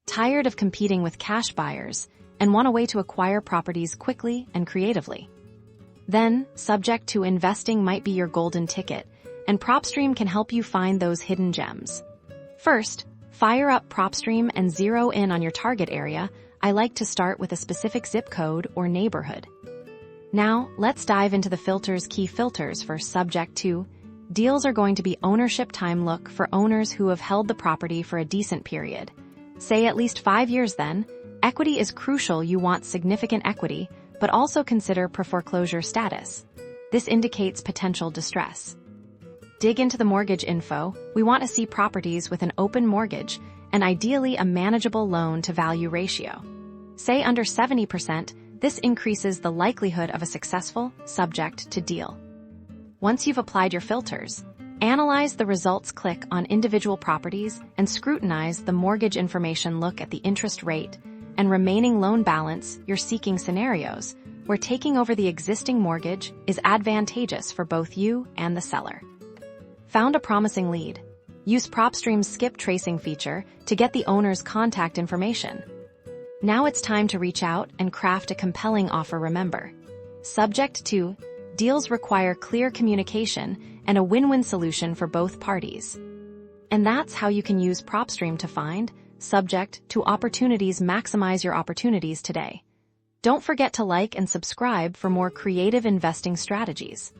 Tired of competing with cash buyers, and want a way to acquire properties quickly and creatively? Then, subject to investing might be your golden ticket, and Propstream can help you find those hidden gems. First, fire up Propstream and zero in on your target area. I like to start with a specific zip code or neighborhood. Now, let's dive into the key filters for subject to. Deals are going to be ownership time. Look for owners who have held the property for a decent period. Say at least 5 years then. Equity is crucial. You want significant equity, but also consider pre-foreclosure status. This indicates potential distress. Dig into the mortgage info. We want to see properties with an open mortgage and ideally a manageable loan-to-value ratio. Say under 70%, this increases the likelihood of a successful subject to deal. Once you've applied your filters, analyze the results. Click on individual properties and scrutinize the mortgage information. Look at the interest rate and remaining loan balance. You're seeking scenarios where taking over the existing mortgage is advantageous for both you and the seller. Found a promising lead? Use Propstream's skip tracing feature to get the owner's contact information. Now it's time to reach out and craft a compelling offer. Remember, subject to deals require clear communication and a win-win solution for both parties. And that's how you can use Propstream to find subject to opportunities. Maximize your opportunities today. Don't forget to like and subscribe for more creative investing strategies.